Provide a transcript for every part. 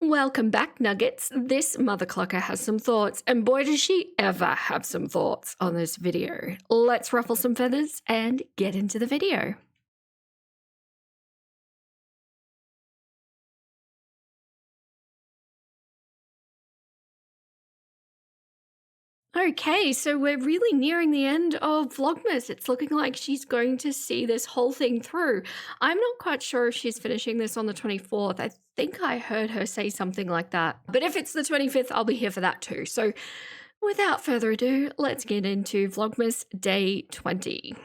Welcome back, Nuggets. This mother clucker has some thoughts, and boy does she ever have some thoughts on this video. Let's ruffle some feathers and get into the video. Okay, so we're really nearing the end of Vlogmas. It's looking like she's going to see this whole thing through. I'm not quite sure if she's finishing this on the 24th. I think I heard her say something like that. But if it's the 25th, I'll be here for that too. So without further ado, let's get into Vlogmas Day 20.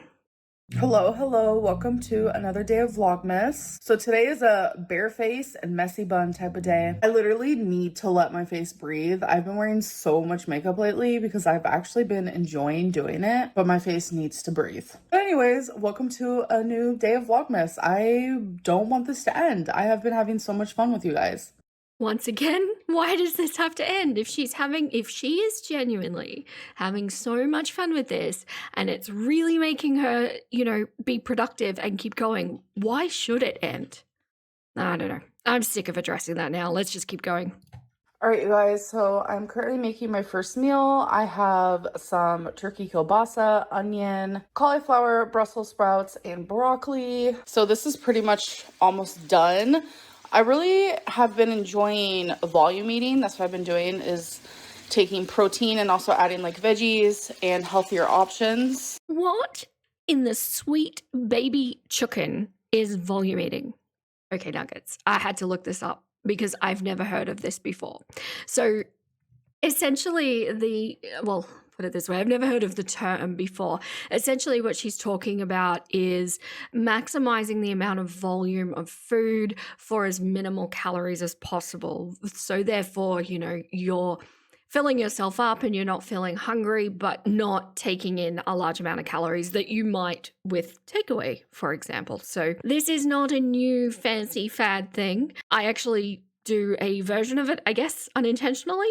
Hello, welcome to another day of Vlogmas. So today is a bare face and messy bun type of day. I literally need to let my face breathe. I've been wearing so much makeup lately because I've actually been enjoying doing it, but my face needs to breathe. But anyways, welcome to a new day of Vlogmas. I don't want this to end. I have been having so much fun with you guys. Once again, why does this have to end? If she is genuinely having so much fun with this and it's really making her, be productive and keep going, why should it end? I don't know. I'm sick of addressing that now. Let's just keep going. All right, you guys, so I'm currently making my first meal. I have some turkey kielbasa, onion, cauliflower, Brussels sprouts, and broccoli. So this is pretty much almost done. I really have been enjoying volume eating. That's what I've been doing, is taking protein and also adding like veggies and healthier options. What in the sweet baby chicken is volume eating? Okay, Nuggets, I had to look this up because I've never heard of this before. So essentially put it this way, I've never heard of the term before. Essentially what she's talking about is maximizing the amount of volume of food for as minimal calories as possible. So therefore, you're filling yourself up and you're not feeling hungry, but not taking in a large amount of calories that you might with takeaway, for example. So this is not a new fancy fad thing. I actually do a version of it, I guess, unintentionally,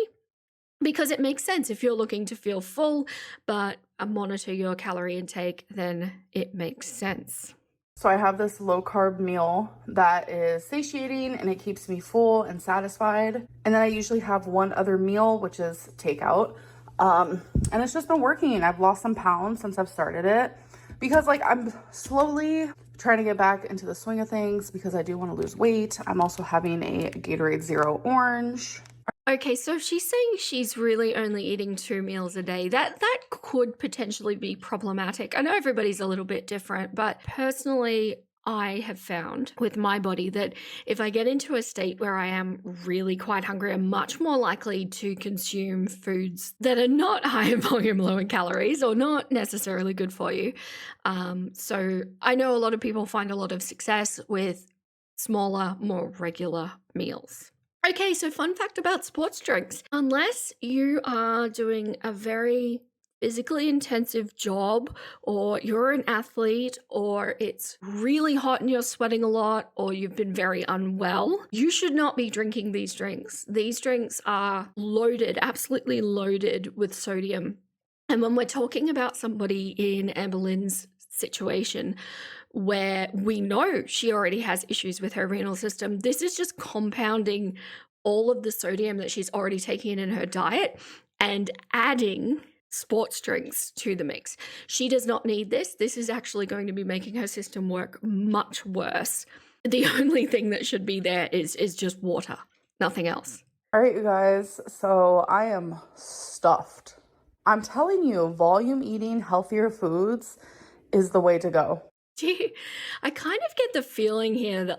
because it makes sense. If you're looking to feel full but monitor your calorie intake, then it makes sense. So I have this low carb meal that is satiating and it keeps me full and satisfied. And then I usually have one other meal, which is takeout. And it's just been working. I've lost some pounds since I've started it because I'm slowly trying to get back into the swing of things because I do want to lose weight. I'm also having a Gatorade Zero Orange. Okay, so if she's saying she's really only eating 2 meals a day, that could potentially be problematic. I know everybody's a little bit different, but personally, I have found with my body that if I get into a state where I am really quite hungry, I'm much more likely to consume foods that are not high in volume, low in calories, or not necessarily good for you. So I know a lot of people find a lot of success with smaller, more regular meals. Okay, so fun fact about sports drinks. Unless you are doing a very physically intensive job, or you're an athlete, or it's really hot and you're sweating a lot, or you've been very unwell, you should not be drinking these drinks. These drinks are loaded, absolutely loaded with sodium. And when we're talking about somebody in Amberlynn's situation, where we know she already has issues with her renal system, this is just compounding all of the sodium that she's already taking in her diet and adding sports drinks to the mix. She does not need this. This is actually going to be making her system work much worse. The only thing that should be there is just water, nothing else. All right, you guys, so I am stuffed. I'm telling you, volume eating healthier foods is the way to go. I kind of get the feeling here that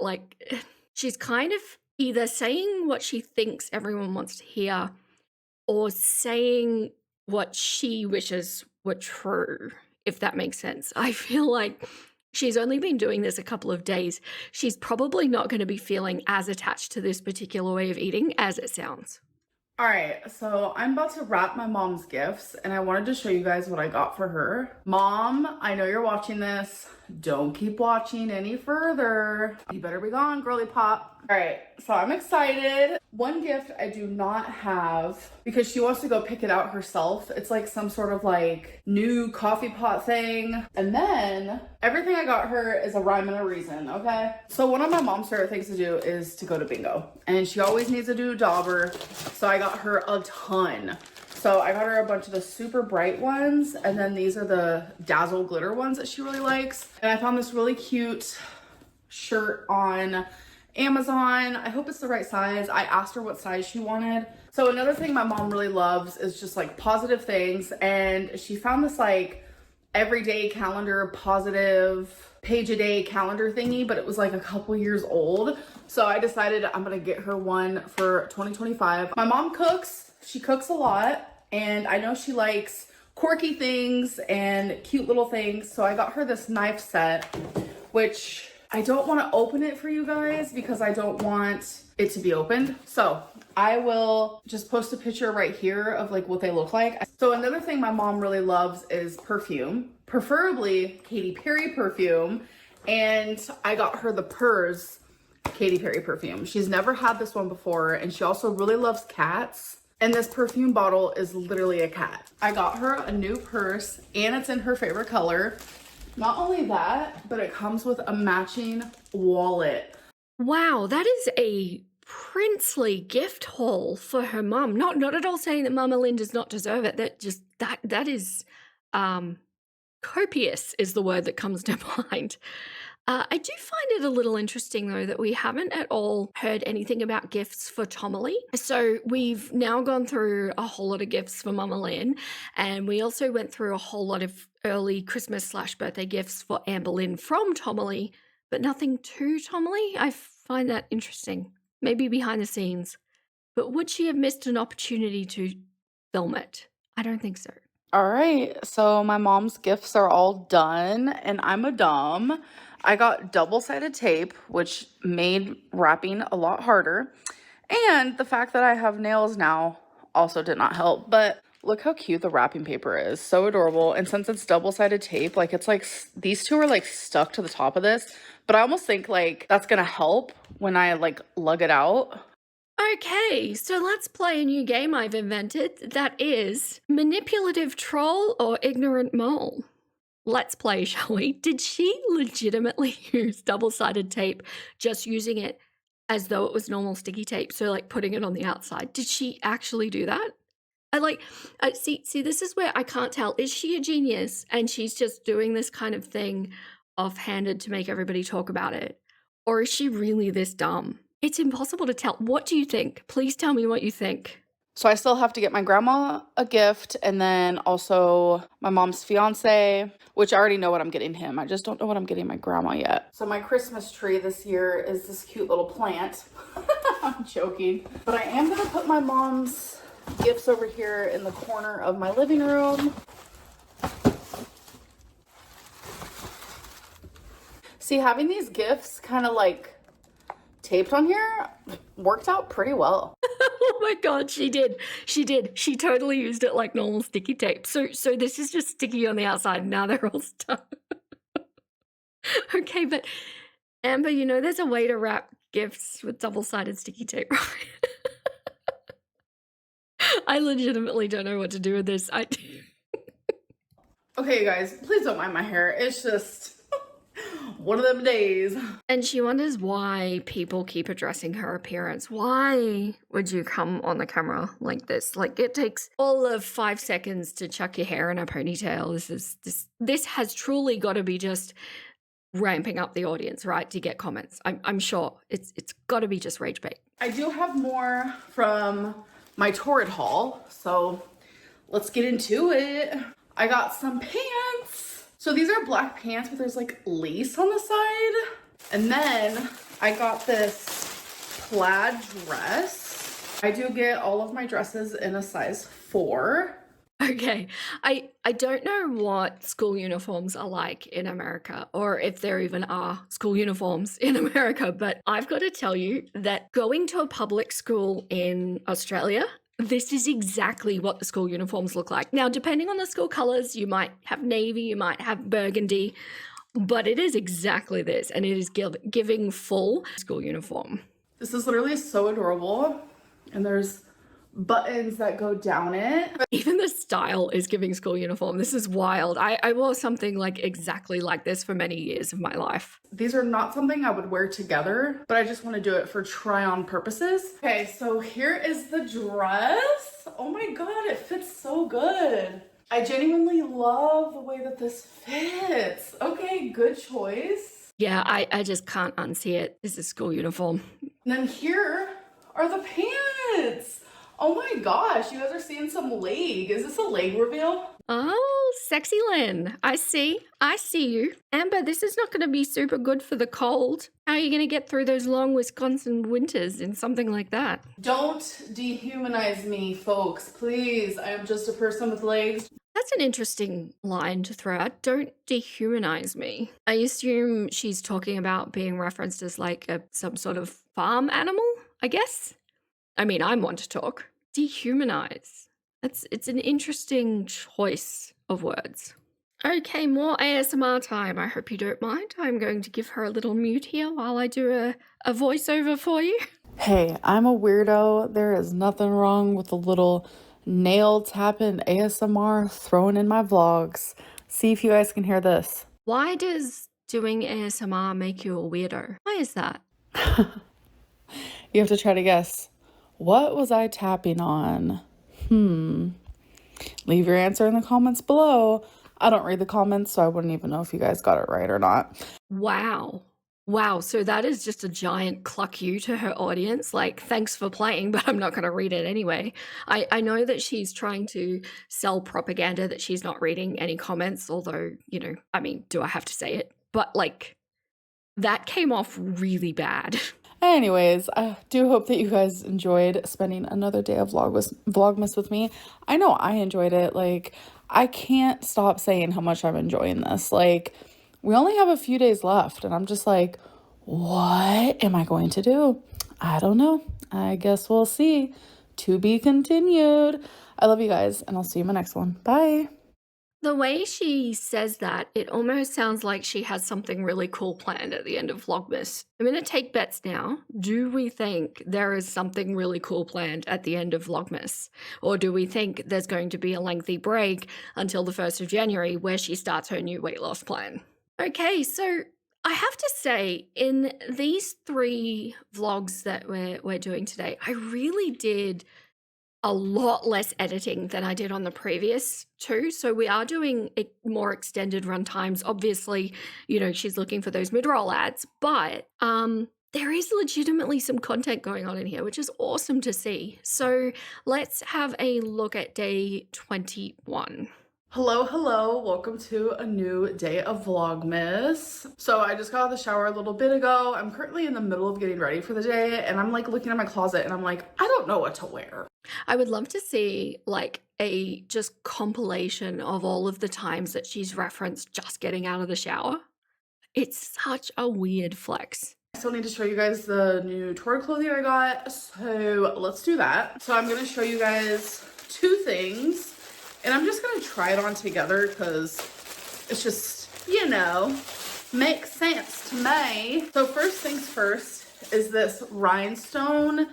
she's kind of either saying what she thinks everyone wants to hear or saying what she wishes were true, if that makes sense. I feel like she's only been doing this a couple of days. She's probably not going to be feeling as attached to this particular way of eating as it sounds. All right, so I'm about to wrap my mom's gifts and I wanted to show you guys what I got for her. Mom, I know you're watching this. Don't keep watching any further. You better be gone, girly pop. All right, so I'm excited. One gift I do not have because she wants to go pick it out herself. It's like some sort of like new coffee pot thing. And then everything I got her is a rhyme and a reason, okay? So one of my mom's favorite things to do is to go to bingo. And she always needs to do a dauber. So I got her a ton. So I got her a bunch of the super bright ones. And then these are the dazzle glitter ones that she really likes. And I found this really cute shirt on Amazon. I hope it's the right size. I asked her what size she wanted. So another thing my mom really loves is just like positive things. And she found this like everyday calendar, positive page a day calendar thingy, but it was like a couple years old. So I decided I'm gonna get her one for 2025. My mom cooks. She cooks a lot. And I know she likes quirky things and cute little things. So I got her this knife set, which I don't want to open it for you guys because I don't want it to be opened. So I will just post a picture right here of like what they look like. So another thing my mom really loves is perfume, preferably Katy Perry perfume. And I got her the Purrs Katy Perry perfume. She's never had this one before. And she also really loves cats. And this perfume bottle is literally a cat. I got her a new purse and it's in her favorite color. Not only that, but it comes with a matching wallet. Wow, that is a princely gift haul for her mum. Not at all saying that Mama Lynn does not deserve it. That is copious is the word that comes to mind. I do find it a little interesting, though, that we haven't at all heard anything about gifts for Tomalee. So we've now gone through a whole lot of gifts for Mama Lynn, and we also went through a whole lot of early Christmas/birthday gifts for Amberlynn from Tomalee, but nothing to Tomalee. I find that interesting. Maybe behind the scenes. But would she have missed an opportunity to film it? I don't think so. All right, so my mom's gifts are all done and I'm a dumb. I got double-sided tape, which made wrapping a lot harder. And the fact that I have nails now also did not help. But look how cute the wrapping paper is. So adorable. And since it's double-sided tape, like it's like these two are like stuck to the top of this. But I almost think like that's gonna help when I like lug it out. Okay, so let's play a new game I've invented. That is manipulative troll or ignorant mole. Let's play, shall we? Did she legitimately use double-sided tape, just using it as though it was normal sticky tape? So like putting it on the outside. Did she actually do that? See, this is where I can't tell. Is she a genius and she's just doing this kind of thing offhanded to make everybody talk about it? Or is she really this dumb? It's impossible to tell. What do you think? Please tell me what you think. So I still have to get my grandma a gift and then also my mom's fiance, which I already know what I'm getting him. I just don't know what I'm getting my grandma yet. So my Christmas tree this year is this cute little plant. I'm joking. But I am gonna put my mom's gifts over here in the corner of my living room. See, having these gifts kind of like taped on here worked out pretty well. Oh my god, she did. She totally used it like normal sticky tape. So this is just sticky on the outside and now they're all stuck. Okay, but Amber, you know there's a way to wrap gifts with double-sided sticky tape, right? I legitimately don't know what to do with this. Okay, you guys, please don't mind my hair. It's just one of them days. And she wonders why people keep addressing her appearance. Why would you come on the camera like this? Like it takes all of 5 seconds to chuck your hair in a ponytail. This has truly got to be just ramping up the audience, right? To get comments. I'm sure it's got to be just rage bait. I do have more from my Torrid haul, so let's get into it. I got some pants. So these are black pants, but there's like lace on the side. And then I got this plaid dress. I do get all of my dresses in a size 4. Okay, I don't know what school uniforms are like in America, or if there even are school uniforms in America, but I've got to tell you that going to a public school in Australia, This is exactly what the school uniforms look like. Now, depending on the school colors, you might have navy, you might have burgundy, but it is exactly this, and it is giving full school uniform. This is literally so adorable, and there's buttons that go down it. Even the style is giving school uniform. This is wild. I wore something like exactly like this for many years of my life. These are not something I would wear together, but I just want to do it for try-on purposes. Okay, so here is the dress. Oh my God, it fits so good. I genuinely love the way that this fits. Okay, good choice. Yeah, I just can't unsee it. This is school uniform. And then here are the pants. Oh my gosh, you guys are seeing some leg. Is this a leg reveal? Oh, sexy Lynn. I see you. Amber, this is not going to be super good for the cold. How are you going to get through those long Wisconsin winters in something like that? Don't dehumanize me, folks, please. I am just a person with legs. That's an interesting line to throw out. Don't dehumanize me. I assume she's talking about being referenced as like some sort of farm animal, I guess. I mean, I'm one to talk. Dehumanize. It's an interesting choice of words. Okay, more ASMR time. I hope you don't mind. I'm going to give her a little mute here while I do a voiceover for you. Hey, I'm a weirdo. There is nothing wrong with a little nail tapping ASMR thrown in my vlogs. See if you guys can hear this. Why does doing ASMR make you a weirdo? Why is that? You have to try to guess. What was I tapping on? Leave your answer in the comments below. I don't read the comments, so I wouldn't even know if you guys got it right or not. Wow. Wow, so that is just a giant cluck you to her audience. Like, thanks for playing, but I'm not going to read it anyway. I know that she's trying to sell propaganda that she's not reading any comments, although, you know, I mean, do I have to say it? But, like, that came off really bad. Anyways, I do hope that you guys enjoyed spending another day of Vlogmas with me. I know I enjoyed it. Like, I can't stop saying how much I'm enjoying this. Like, we only have a few days left, and I'm just like, what am I going to do? I don't know. I guess we'll see. To be continued. I love you guys, and I'll see you in my next one. Bye. The way she says that, it almost sounds like she has something really cool planned at the end of Vlogmas. I'm going to take bets now. Do we think there is something really cool planned at the end of Vlogmas? Or do we think there's going to be a lengthy break until the 1st of January where she starts her new weight loss plan? Okay, so I have to say, in these 3 vlogs that we're doing today, I really did a lot less editing than I did on the previous 2. So we are doing more extended run times. Obviously, you know, she's looking for those mid-roll ads, but there is legitimately some content going on in here, which is awesome to see. So let's have a look at day 21. Hello, welcome to a new day of Vlogmas. So I just got out of the shower a little bit ago. I'm currently in the middle of getting ready for the day, and I'm like looking at my closet and I'm like, I don't know what to wear. I would love to see like a just compilation of all of the times that she's referenced just getting out of the shower. It's such a weird flex. I still need to show you guys the new tour clothing I got, so let's do that. So I'm gonna show you guys 2 things. And I'm just going to try it on together because it's just, you know, makes sense to me. So first things first is this rhinestone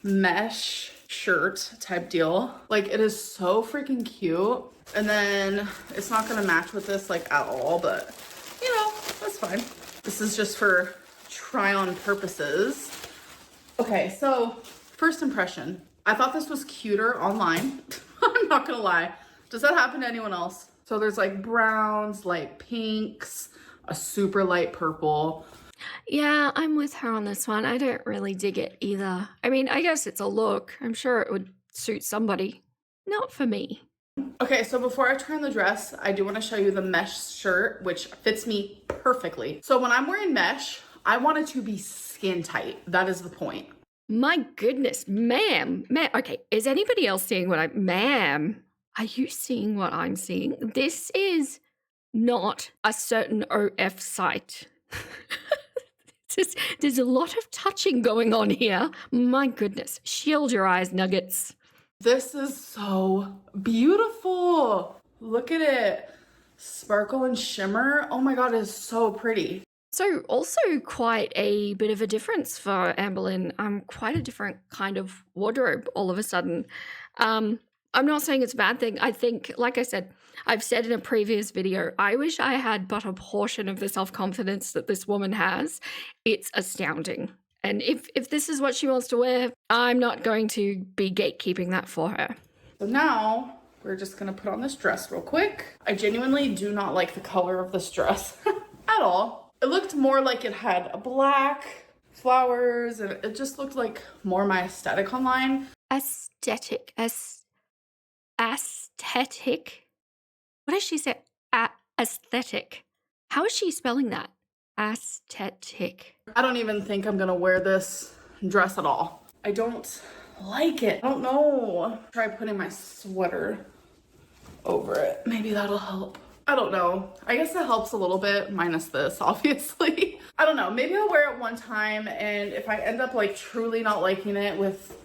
mesh shirt type deal. Like, it is so freaking cute. And then it's not going to match with this like at all, but you know, that's fine. This is just for try on purposes. Okay, so first impression. I thought this was cuter online. I'm not going to lie. Does that happen to anyone else? So there's like browns, light pinks, a super light purple. Yeah, I'm with her on this one. I don't really dig it either. I mean, I guess it's a look. I'm sure it would suit somebody. Not for me. Okay, so before I try on the dress, I do want to show you the mesh shirt, which fits me perfectly. So when I'm wearing mesh, I want it to be skin tight. That is the point. My goodness, ma'am. Okay, is anybody else seeing what ma'am? Are you seeing what I'm seeing? This is not a certain OF site. There's a lot of touching going on here. My goodness. Shield your eyes, nuggets. This is so beautiful. Look at it. Sparkle and shimmer. Oh my God, it is so pretty. So also quite a bit of a difference for Amberlynn. Quite a different kind of wardrobe all of a sudden. I'm not saying it's a bad thing. I think, like I said, I've said in a previous video, I wish I had but a portion of the self-confidence that this woman has. It's astounding. And if this is what she wants to wear, I'm not going to be gatekeeping that for her. So now we're just gonna put on this dress real quick. I genuinely do not like the color of this dress at all. It looked more like it had a black, flowers, and it just looked like more my aesthetic online. Aesthetic. Aesthetic. What does she say? Aesthetic. How is she spelling that? Aesthetic. I don't even think I'm gonna wear this dress at all. I don't like it. I don't know. Try putting my sweater over it. Maybe that'll help. I don't know. I guess it helps a little bit, minus this, obviously. I don't know. Maybe I'll wear it one time, and if I end up like truly not liking it with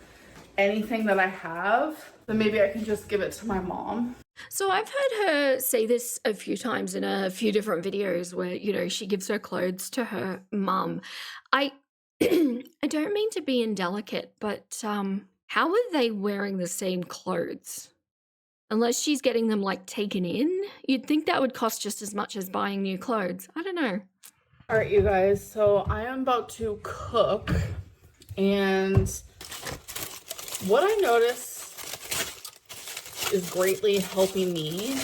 anything that I have, then maybe I can just give it to my mom. So I've heard her say this a few times in a few different videos where, you know, she gives her clothes to her mum. I I don't mean to be indelicate, but how are they wearing the same clothes? Unless she's getting them like taken in, you'd think that would cost just as much as buying new clothes. I don't know. All right, you guys, so I am about to cook, and what I noticed is greatly helping me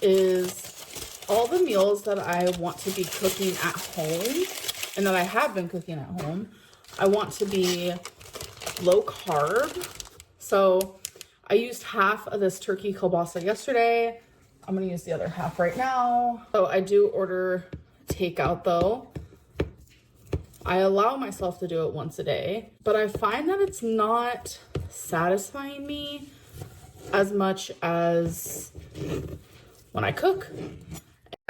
is all the meals that I want to be cooking at home and that I have been cooking at home, I want to be low carb. So I used half of this turkey kielbasa yesterday. I'm gonna use the other half right now. So I do order takeout though. I allow myself to do it once a day, but I find that it's not satisfying me as much as when I cook.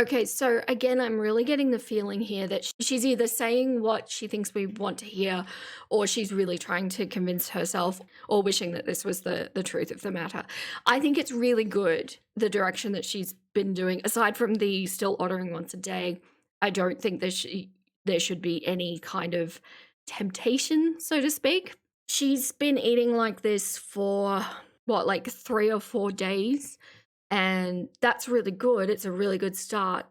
Okay, so again, I'm really getting the feeling here that she's either saying what she thinks we want to hear, or she's really trying to convince herself, or wishing that this was the truth of the matter. I think it's really good, the direction that she's been doing. Aside from the still ordering once a day, I don't think there should be any kind of temptation, so to speak. She's been eating like this for, what, like 3 or 4 days? And that's really good. It's a really good start,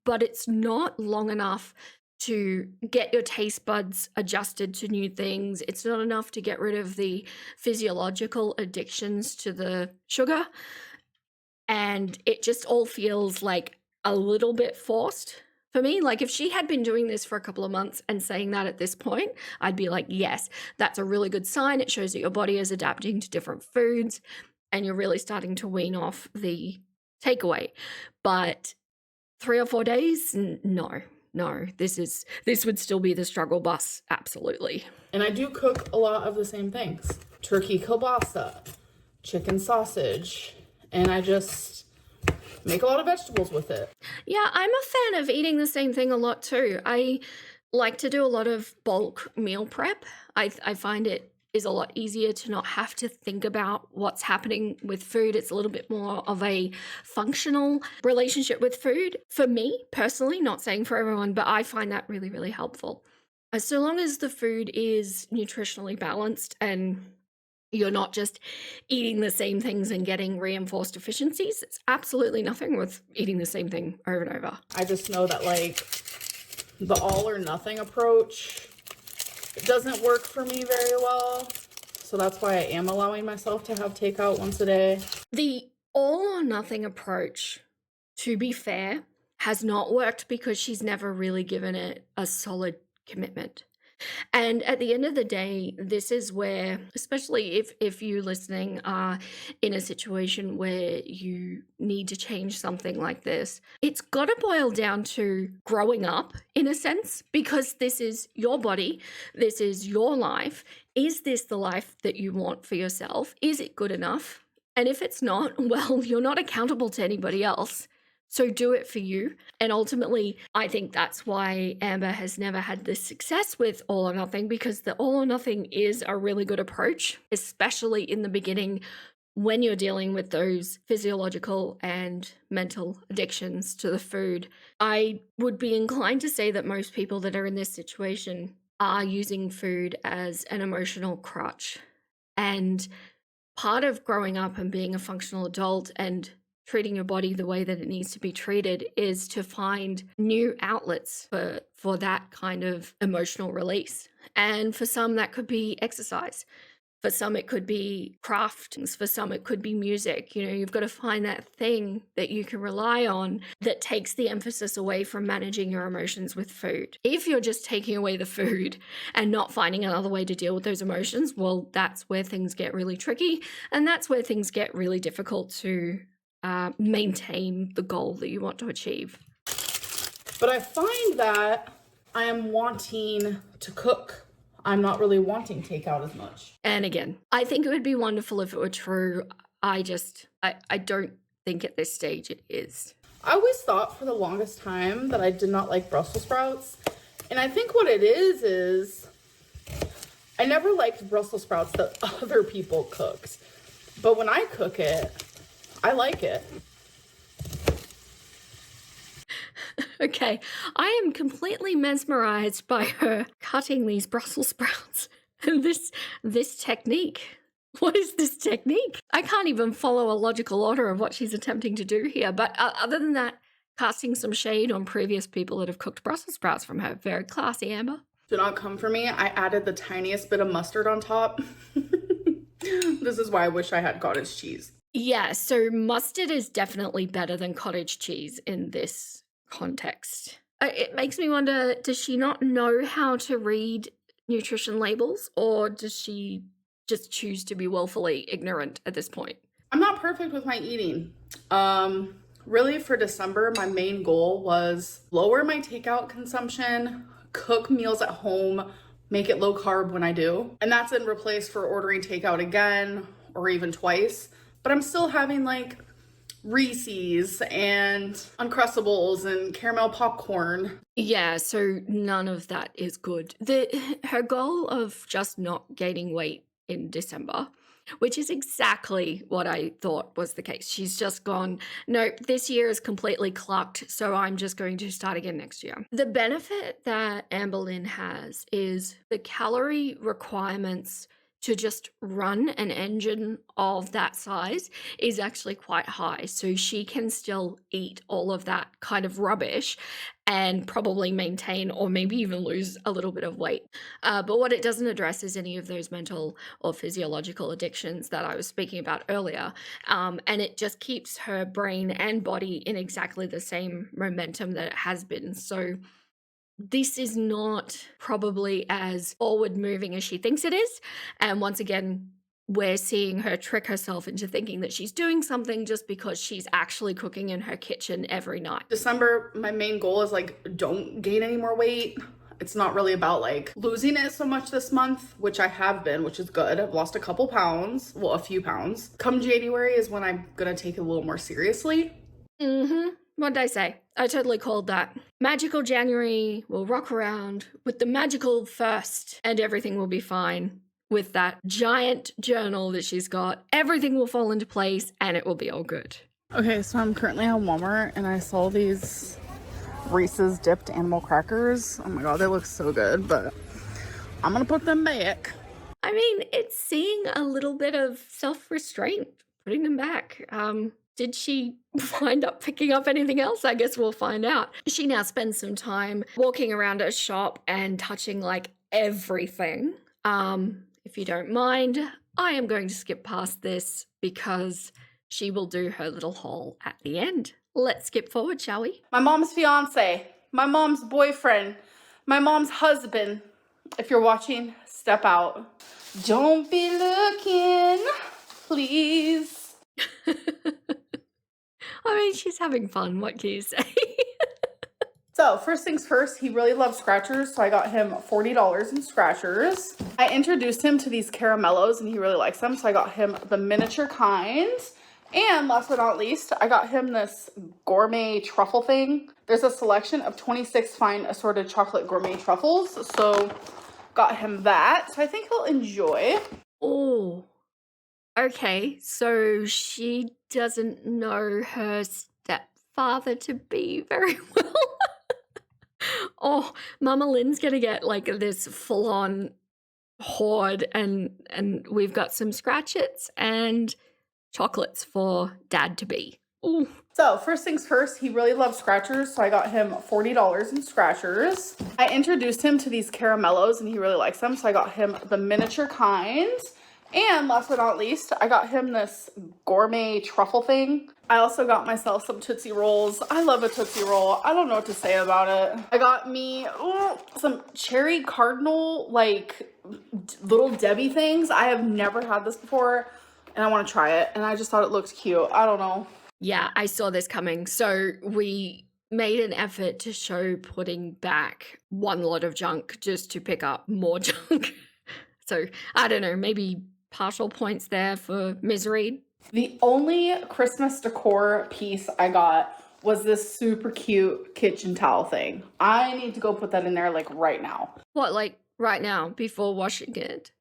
but it's not long enough to get your taste buds adjusted to new things. It's not enough to get rid of the physiological addictions to the sugar. And it just all feels like a little bit forced for me. Like if she had been doing this for a couple of months and saying that at this point, I'd be like, yes, that's a really good sign. It shows that your body is adapting to different foods and you're really starting to wean off the takeaway. But 3 or 4 days, no, this would still be the struggle bus, absolutely. And I do cook a lot of the same things. Turkey kielbasa, chicken sausage, and I just make a lot of vegetables with it. Yeah, I'm a fan of eating the same thing a lot too. I like to do a lot of bulk meal prep. I find it is a lot easier to not have to think about what's happening with food. It's a little bit more of a functional relationship with food. For me, personally, not saying for everyone, but I find that really, really helpful. So long as the food is nutritionally balanced and you're not just eating the same things and getting reinforced deficiencies, it's absolutely nothing with eating the same thing over and over. I just know that like the all or nothing approach, it doesn't work for me very well. So that's why I am allowing myself to have takeout once a day. The all or nothing approach, to be fair, has not worked because she's never really given it a solid commitment. And at the end of the day, this is where, especially if you listening are in a situation where you need to change something like this, it's got to boil down to growing up in a sense, because this is your body, this is your life. Is this the life that you want for yourself? Is it good enough? And if it's not, well, you're not accountable to anybody else. So do it for you. And ultimately, I think that's why Amber has never had this success with all or nothing, because the all or nothing is a really good approach, especially in the beginning when you're dealing with those physiological and mental addictions to the food, I would be inclined to say that most people that are in this situation are using food as an emotional crutch. And part of growing up and being a functional adult and treating your body the way that it needs to be treated is to find new outlets for that kind of emotional release. And for some, that could be exercise. For some, it could be craft. For some, it could be music. You know, you've got to find that thing that you can rely on that takes the emphasis away from managing your emotions with food. If you're just taking away the food and not finding another way to deal with those emotions, well, that's where things get really tricky. And that's where things get really difficult to maintain the goal that you want to achieve. But I find that I am wanting to cook. I'm not really wanting takeout as much. And again, I think it would be wonderful if it were true. I don't think at this stage it is. I always thought for the longest time that I did not like Brussels sprouts. And I think what it is I never liked Brussels sprouts that other people cooked. But when I cook it, I like it. Okay, I am completely mesmerized by her cutting these Brussels sprouts. This technique. What is this technique? I can't even follow a logical order of what she's attempting to do here. But other than that, casting some shade on previous people that have cooked Brussels sprouts from her. Very classy, Amber. Do not come for me. I added the tiniest bit of mustard on top. This is why I wish I had cottage cheese. Yeah, so mustard is definitely better than cottage cheese in this context. It makes me wonder, does she not know how to read nutrition labels, or does she just choose to be willfully ignorant at this point? I'm not perfect with my eating. Really for December, my main goal was lower my takeout consumption, cook meals at home, make it low carb when I do. And that's in replace for ordering takeout again or even twice. But I'm still having like Reese's and Uncrustables and caramel popcorn. Yeah, so none of that is good. Her goal of just not gaining weight in December, which is exactly what I thought was the case. She's just gone, nope, this year is completely clucked, so I'm just going to start again next year. The benefit that Amberlynn has is the calorie requirements to just run an engine of that size is actually quite high. So she can still eat all of that kind of rubbish and probably maintain or maybe even lose a little bit of weight. But what it doesn't address is any of those mental or physiological addictions that I was speaking about earlier. And it just keeps her brain and body in exactly the same momentum that it has been. So this is not probably as forward moving as she thinks it is. And once again, we're seeing her trick herself into thinking that she's doing something just because she's actually cooking in her kitchen every night. December, my main goal is like, don't gain any more weight. It's not really about like losing it so much this month, which I have been, which is good. I've lost a couple pounds, well, a few pounds. Come January is when I'm gonna take it a little more seriously. What did I say? I totally called that. Magical January will rock around with the magical first, and everything will be fine. With that giant journal that she's got, everything will fall into place and it will be all good. Okay, so I'm currently at Walmart and I saw these Reese's dipped animal crackers. Oh my god, they look so good, but I'm gonna put them back. I mean, it's seeing a little bit of self-restraint, putting them back. Did she wind up picking up anything else? I guess we'll find out. She now spends some time walking around her shop and touching like everything. If you don't mind, I am going to skip past this because she will do her little haul at the end. Let's skip forward, shall we? My mom's fiance, my mom's boyfriend, my mom's husband. If you're watching, step out. Don't be looking, please. I mean, she's having fun. What can you say? So first things first, he really loves scratchers, so I got him $40 in scratchers. I introduced him to these caramellos and he really likes them, so I got him the miniature kind. And last but not least, I got him this gourmet truffle thing. There's a selection of 26 fine assorted chocolate gourmet truffles, so got him that. So I think he'll enjoy. Oh, Okay, so she doesn't know her stepfather to be very well. Oh, Mama Lynn's gonna get like this full-on hoard, and we've got some scratchets and chocolates for dad to be. Ooh. So first things first, he really loves scratchers, so I got him $40 in scratchers. I introduced him to these caramellos and he really likes them, so I got him the miniature kind. And last but not least, I got him this gourmet truffle thing. I also got myself some Tootsie Rolls. I love a Tootsie Roll. I don't know what to say about it. I got me some cherry cardinal, like little Debbie things. I have never had this before and I want to try it. And I just thought it looked cute. I don't know. Yeah, I saw this coming. So we made an effort to show putting back one lot of junk just to pick up more junk. So I don't know, maybe partial points there for misery. The only Christmas decor piece I got was this super cute kitchen towel thing. I need to go put that in there like right now. What, like right now before washing it?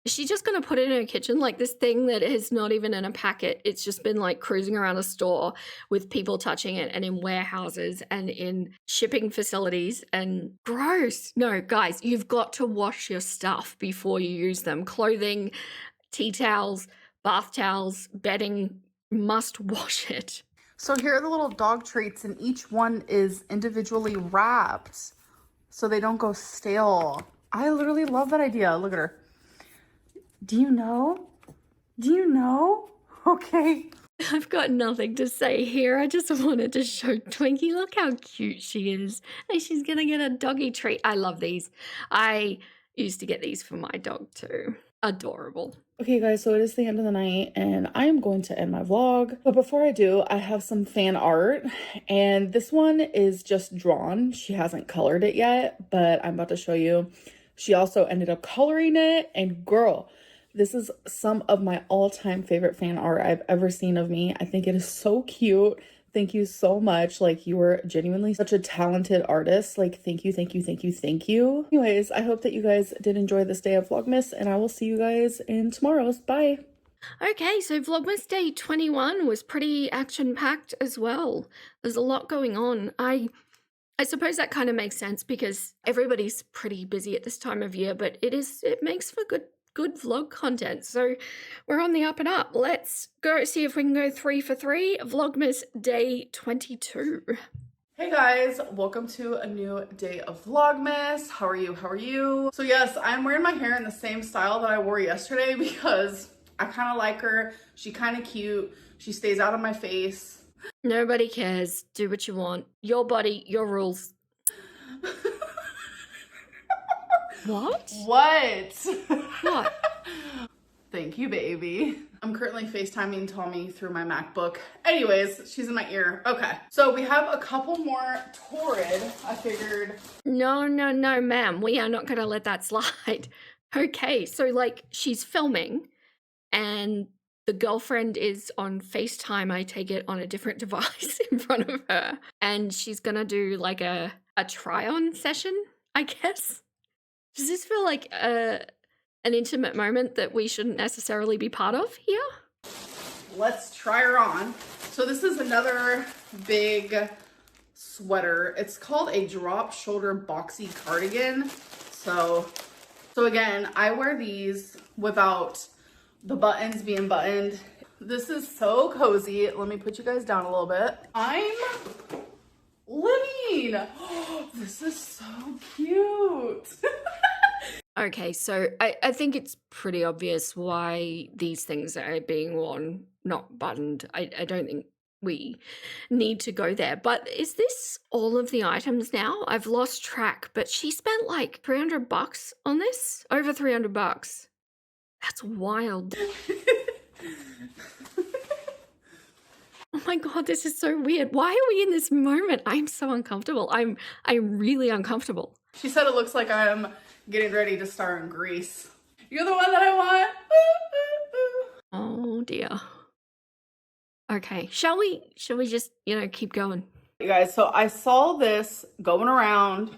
Is she just going to put it in her kitchen? Like this thing that is not even in a packet. It's just been like cruising around a store with people touching it and in warehouses and in shipping facilities and gross. No, guys, you've got to wash your stuff before you use them. Clothing, tea towels, bath towels, bedding, must wash it. So here are the little dog treats and each one is individually wrapped so they don't go stale. I literally love that idea. Look at her. Do you know? Do you know? Okay. I've got nothing to say here. I just wanted to show Twinkie. Look how cute she is. And she's going to get a doggy treat. I love these. I used to get these for my dog too. Adorable. Okay, guys, so it is the end of the night and I am going to end my vlog. But before I do, I have some fan art and this one is just drawn. She hasn't colored it yet, but I'm about to show you. She also ended up coloring it and girl, this is some of my all-time favorite fan art I've ever seen of me. I think it is so cute. Thank you so much. Like, you were genuinely such a talented artist. Like, thank you, thank you, thank you, thank you. Anyways, I hope that you guys did enjoy this day of Vlogmas, and I will see you guys in tomorrow's. Bye. Okay, so Vlogmas Day 21 was pretty action-packed as well. There's a lot going on. I suppose that kind of makes sense because everybody's pretty busy at this time of year, but it makes for good vlog content. So we're on the up and up. Let's go see if we can go 3 for 3. Vlogmas Day 22. Hey guys, welcome to a new day of Vlogmas. How are you? How are you? So yes, I'm wearing my hair in the same style that I wore yesterday because I kind of like her. She kind of cute. She stays out of my face. Nobody cares. Do what you want. Your body, your rules. What? What? What? Thank you, baby. I'm currently FaceTiming Tommy through my MacBook. Anyways, she's in my ear. Okay, so we have a couple more Torrid, I figured. No, ma'am. We are not going to let that slide. Okay, so like she's filming and the girlfriend is on FaceTime, I take it, on a different device in front of her. And she's going to do like a try-on session, I guess. Does this feel like an intimate moment that we shouldn't necessarily be part of here? Let's try her on. So this is another big sweater. It's called a drop shoulder boxy cardigan. So again, I wear these without the buttons being buttoned. This is so cozy. Let me put you guys down a little bit. I'm living. This is so cute. Okay, so I think it's pretty obvious why these things are being worn, not buttoned. I don't think we need to go there. But is this all of the items now? I've lost track, but she spent like $300 on this? Over $300. That's wild. Oh my god, this is so weird. Why are we in this moment? I'm so uncomfortable. I'm really uncomfortable. She said it looks like I'm getting ready to star in Grease. You're the one that I want. Oh dear. Okay, shall we just, keep going? You guys, so I saw this going around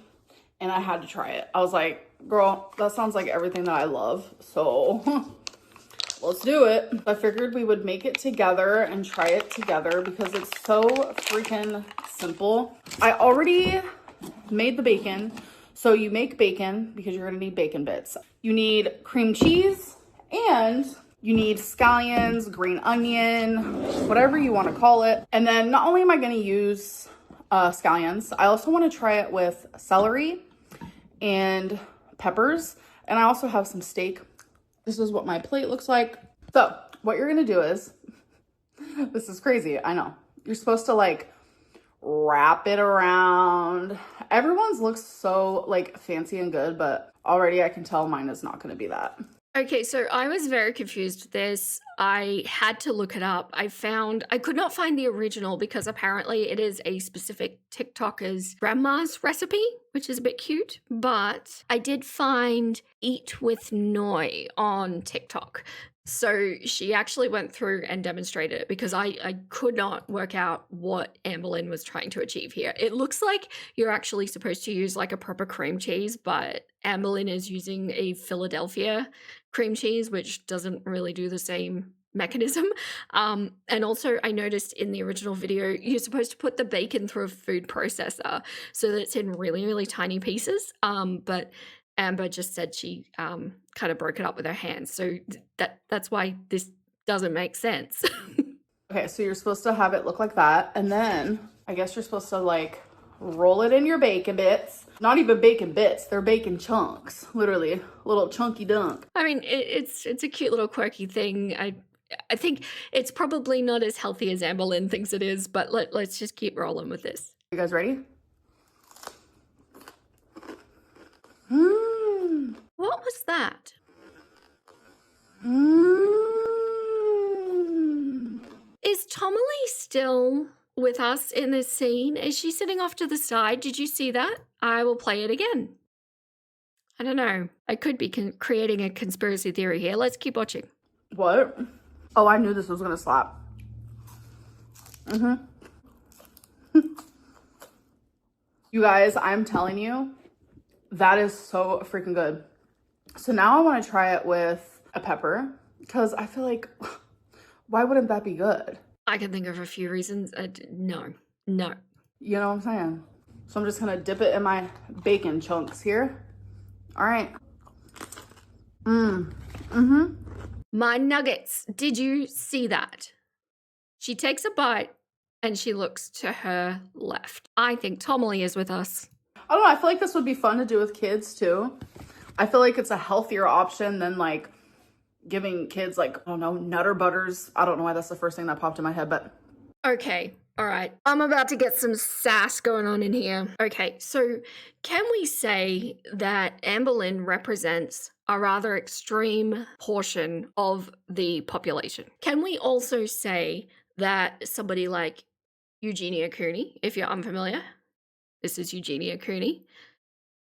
and I had to try it. I was like, girl, that sounds like everything that I love. So let's do it. I figured we would make it together and try it together because it's so freaking simple. I already made the bacon. So you make bacon because you're gonna need bacon bits. You need cream cheese and you need scallions, green onion, whatever you want to call it. And then not only am I gonna use scallions, I also want to try it with celery and peppers. And I also have some steak. This is what my plate looks like. So what you're gonna do is, this is crazy, I know. You're supposed to like wrap it around. Everyone's looks so like fancy and good, but already I can tell mine is not gonna be that. Okay, so I was very confused with this. I had to look it up. I could not find the original because apparently it is a specific TikToker's grandma's recipe, which is a bit cute. But I did find Eat with Noi on TikTok. So she actually went through and demonstrated it because I could not work out what Amberlynn was trying to achieve here. It looks like you're actually supposed to use like a proper cream cheese, but Amberlynn is using a Philadelphia cream cheese, which doesn't really do the same mechanism. And also I noticed in the original video, you're supposed to put the bacon through a food processor so that it's in really, really tiny pieces. But Amber just said she kind of broke it up with her hands. So that's why this doesn't make sense. Okay, so you're supposed to have it look like that. And then I guess you're supposed to like roll it in your bacon bits. Not even bacon bits, they're bacon chunks. Literally, a little chunky dunk. I mean, it's a cute little quirky thing. I think it's probably not as healthy as Amberlynn thinks it is, but let's just keep rolling with this. You guys ready? What was that? Is Tomalee still with us in this scene? Is she sitting off to the side? Did you see that? I will play it again. I don't know. I could be creating a conspiracy theory here. Let's keep watching. What? Oh, I knew this was gonna slap. You guys, I'm telling you, that is so freaking good. So now I want to try it with a pepper because I feel like, why wouldn't that be good? I can think of a few reasons. No. You know what I'm saying? So I'm just gonna dip it in my bacon chunks here. All right. My nuggets. Did you see that? She takes a bite and she looks to her left. I think Tomalee is with us. I don't know. I feel like this would be fun to do with kids too. I feel like it's a healthier option than like giving kids like, I don't know, Nutter Butters. I don't know why that's the first thing that popped in my head, but. Okay, all right. I'm about to get some sass going on in here. Okay, so can we say that Amberlynn represents a rather extreme portion of the population? Can we also say that somebody like Eugenia Cooney, if you're unfamiliar, this is Eugenia Cooney,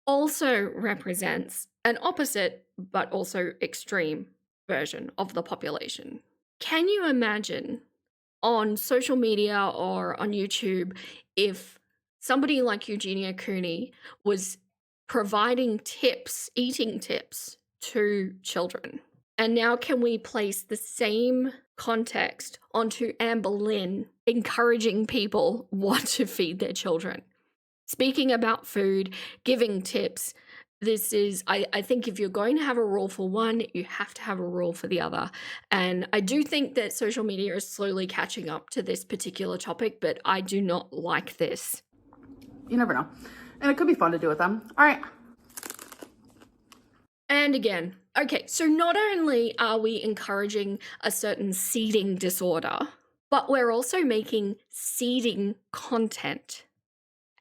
also represents an opposite but also extreme version of the population? Can you imagine on social media or on YouTube if somebody like Eugenia Cooney was providing tips, eating tips to children? And now can we place the same context onto Amberlynn encouraging people what to feed their children? Speaking about food, giving tips, this is, I think if you're going to have a rule for one, you have to have a rule for the other. And I do think that social media is slowly catching up to this particular topic, but I do not like this. You never know. And it could be fun to do with them. All right. And again, okay, so not only are we encouraging a certain seeding disorder, but we're also making seeding content.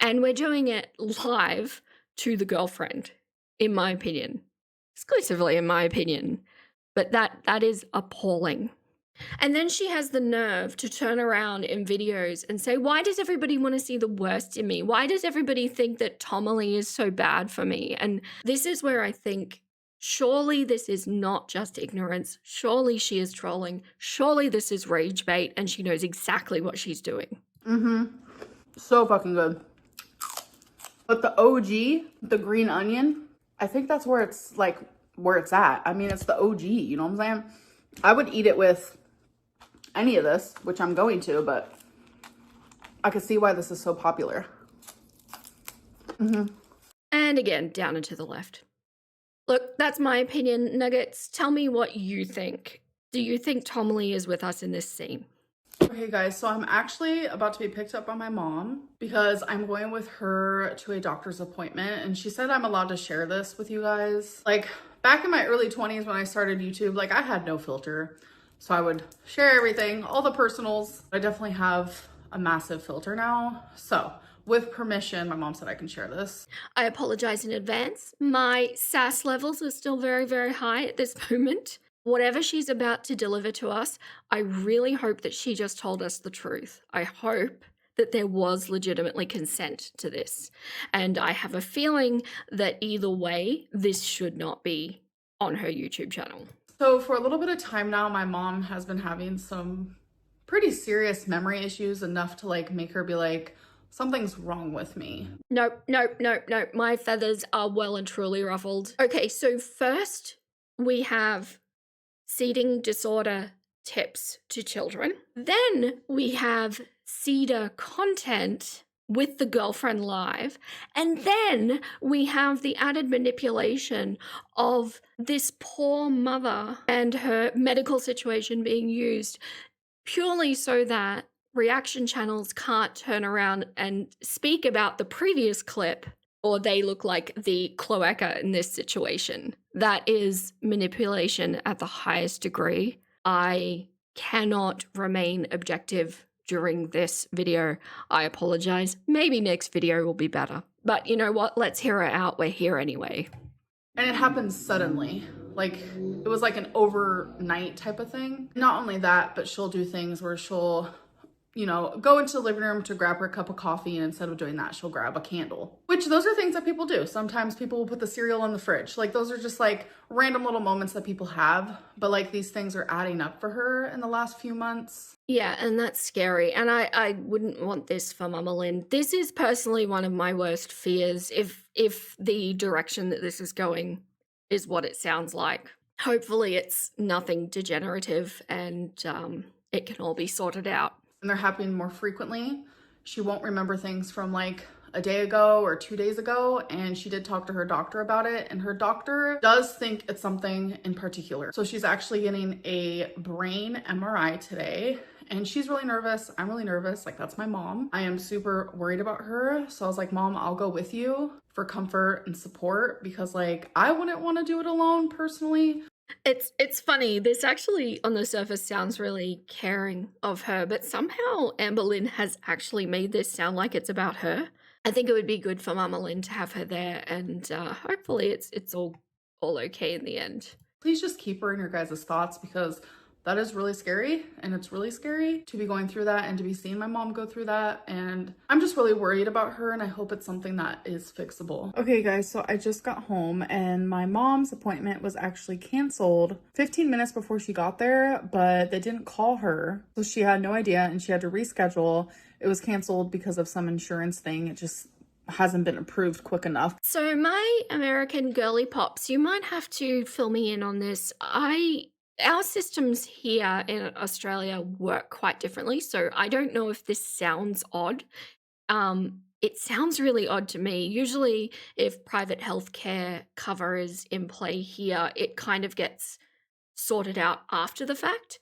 And we're doing it live to the girlfriend, in my opinion. Exclusively in my opinion. But that is appalling. And then she has the nerve to turn around in videos and say, why does everybody want to see the worst in me? Why does everybody think that Tomalee is so bad for me? And this is where I think, surely this is not just ignorance. Surely she is trolling. Surely this is rage bait and she knows exactly what she's doing. So fucking good. But the OG, the green onion, I think that's where it's like, where it's at. I mean, it's the OG, you know what I'm saying? I would eat it with any of this, which I'm going to, but I can see why this is so popular. And again, down and to the left. Look, that's my opinion. Nuggets, tell me what you think. Do you think Tomley is with us in this scene? Okay guys, so I'm actually about to be picked up by my mom because I'm going with her to a doctor's appointment, and she said I'm allowed to share this with you guys. Like back in my early 20s when I started YouTube, like I had no filter. So I would share everything, all the personals. I definitely have a massive filter now. So with permission, my mom said I can share this. I apologize in advance. My sass levels are still very, very high at this moment. Whatever she's about to deliver to us, I really hope that she just told us the truth. I hope that there was legitimately consent to this. And I have a feeling that either way, this should not be on her YouTube channel. So for a little bit of time now, my mom has been having some pretty serious memory issues, enough to like make her be like, something's wrong with me. Nope. My feathers are well and truly ruffled. Okay, so first we have seeding disorder tips to children. Then we have CEDAR content with the girlfriend live. And then we have the added manipulation of this poor mother and her medical situation being used purely so that reaction channels can't turn around and speak about the previous clip, or they look like the cloaca in this situation. That is manipulation at the highest degree. I cannot remain objective during this video. I apologize. Maybe next video will be better. But you know what? Let's hear it out. We're here anyway. And it happened suddenly. Like, it was like an overnight type of thing. Not only that, but she'll do things where she'll, you know, go into the living room to grab her a cup of coffee, and instead of doing that, she'll grab a candle. Which, those are things that people do. Sometimes people will put the cereal in the fridge. Like, those are just like random little moments that people have. But like, these things are adding up for her in the last few months. Yeah, and that's scary. And I wouldn't want this for Mama Lynn. This is personally one of my worst fears if the direction that this is going is what it sounds like. Hopefully it's nothing degenerative and it can all be sorted out. And they're happening more frequently. She won't remember things from like a day ago or 2 days ago, and she did talk to her doctor about it, and her doctor does think it's something in particular. So she's actually getting a brain MRI today, and she's really nervous. I'm really nervous. Like, that's my mom. I am super worried about her. So I was like, Mom, I'll go with you for comfort and support, because like I wouldn't want to do it alone personally. It's funny. This actually on the surface sounds really caring of her, but somehow Amberlynn has actually made this sound like it's about her. I think it would be good for Mama Lynn to have her there, and hopefully it's all okay in the end. Please just keep her in your guys' thoughts, because that is really scary, and it's really scary to be going through that and to be seeing my mom go through that. And I'm just really worried about her, and I hope it's something that is fixable. Okay guys, so I just got home and my mom's appointment was actually canceled 15 minutes before she got there, but they didn't call her. So she had no idea and she had to reschedule. It was canceled because of some insurance thing. It just hasn't been approved quick enough. So my American girly pops, you might have to fill me in on this. Our systems here in Australia work quite differently, so I don't know if this sounds odd. It sounds really odd to me. Usually, if private healthcare cover is in play here, it kind of gets sorted out after the fact.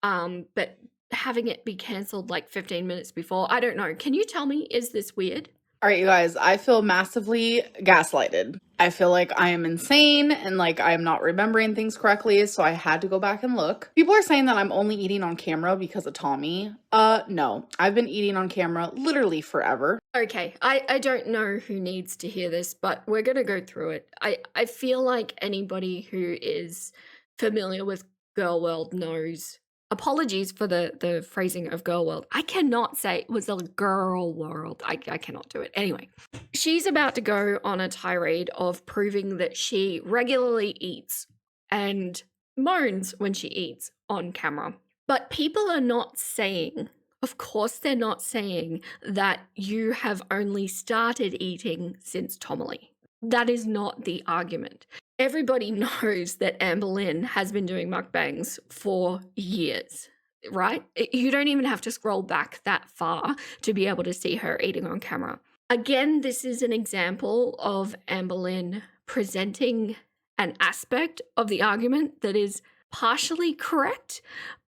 But having it be cancelled like 15 minutes before, I don't know. Can you tell me, is this weird? All right, you guys, I feel massively gaslighted. I feel like I am insane and like I'm not remembering things correctly, so I had to go back and look. People are saying that I'm only eating on camera because of Tommy. No, I've been eating on camera literally forever. Okay, I don't know who needs to hear this, but we're gonna go through it. I feel like anybody who is familiar with Girl World knows. Apologies for the phrasing of Girl World. I cannot say it was a Girl World. I cannot do it. Anyway, she's about to go on a tirade of proving that she regularly eats and moans when she eats on camera. But people are not saying, of course they're not saying, that you have only started eating since Tomley. That is not the argument. everybody knows that Amberlynn has been doing mukbangs for years, right? You don't even have to scroll back that far to be able to see her eating on camera. Again, this is an example of Amberlynn presenting an aspect of the argument that is partially correct,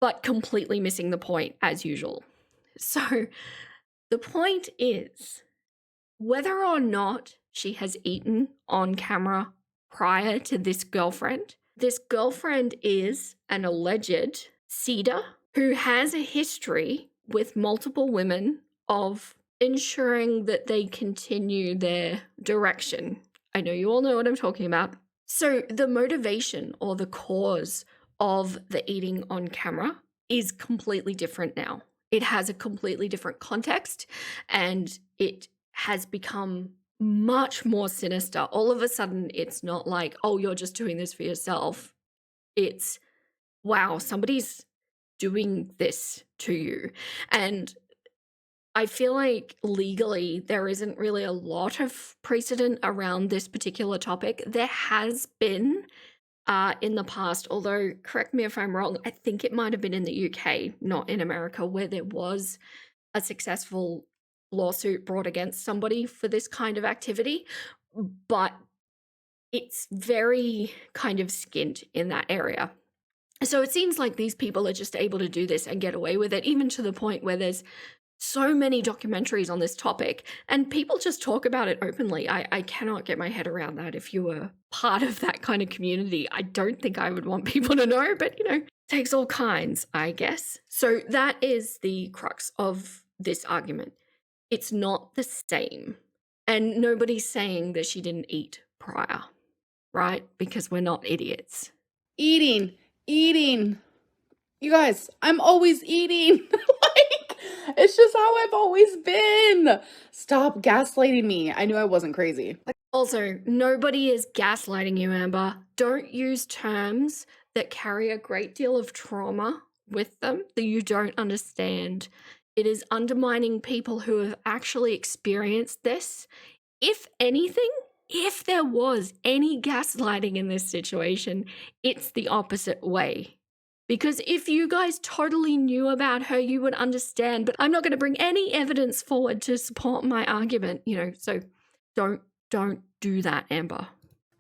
but completely missing the point as usual. So the point is, whether or not she has eaten on camera prior to this girlfriend is an alleged seeder who has a history with multiple women of ensuring that they continue their direction. I know you all know what I'm talking about. So the motivation or the cause of the eating on camera is completely different now. It has a completely different context, and it has become much more sinister. All of a sudden, it's not like, oh, you're just doing this for yourself. It's, wow, somebody's doing this to you. And I feel like legally there isn't really a lot of precedent around this particular topic. There has been in the past, although correct me if I'm wrong, I think it might have been in the UK, not in America, where there was a successful lawsuit brought against somebody for this kind of activity, but it's very kind of skint in that area. So it seems like these people are just able to do this and get away with it, even to the point where there's so many documentaries on this topic and people just talk about it openly. I cannot get my head around that. If you were part of that kind of community, I don't think I would want people to know, but takes all kinds, I guess. So that is the crux of this argument. It's not the same. And nobody's saying that she didn't eat prior, right? Because we're not idiots. Eating. You guys, I'm always eating. It's just how I've always been. Stop gaslighting me. I knew I wasn't crazy. Also, nobody is gaslighting you, Amber. Don't use terms that carry a great deal of trauma with them that you don't understand. It is undermining people who have actually experienced this. If anything, if there was any gaslighting in this situation, it's the opposite way. Because if you guys totally knew about her, you would understand. But I'm not going to bring any evidence forward to support my argument, so don't do that, Amber.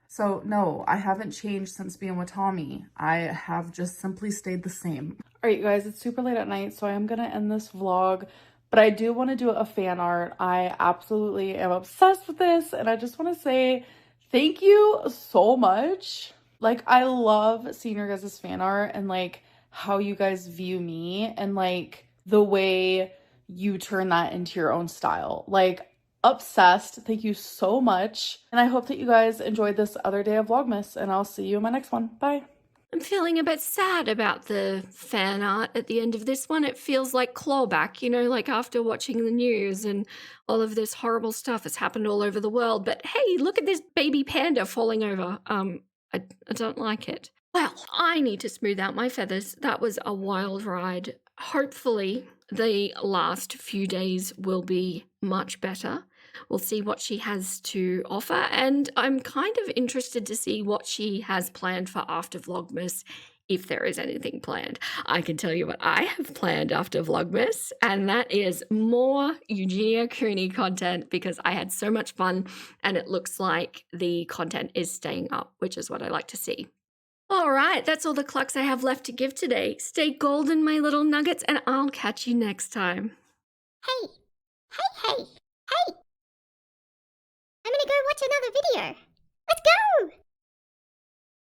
So no, I haven't changed since being with Tommy. I have just simply stayed the same. All right, you guys, it's super late at night, so I am gonna end this vlog, but I do want to do a fan art. I absolutely am obsessed with this, and I just want to say thank you so much. Like, I love seeing your guys' fan art and like how you guys view me and like the way you turn that into your own style. Like, obsessed. Thank you so much. And I hope that you guys enjoyed this other day of Vlogmas, and I'll see you in my next one. Bye. I'm feeling a bit sad about the fan art at the end of this one. It feels like clawback, like after watching the news and all of this horrible stuff has happened all over the world. But hey, look at this baby panda falling over. I don't like it. Well, I need to smooth out my feathers. That was a wild ride. Hopefully, the last few days will be much better. We'll see what she has to offer, and I'm kind of interested to see what she has planned for after Vlogmas, if there is anything planned. I can tell you what I have planned after Vlogmas, and that is more Eugenia Cooney content because I had so much fun, and it looks like the content is staying up, which is what I like to see. All right, that's all the clucks I have left to give today. Stay golden, my little nuggets, and I'll catch you next time. Hey! I'm gonna go watch another video. Let's go!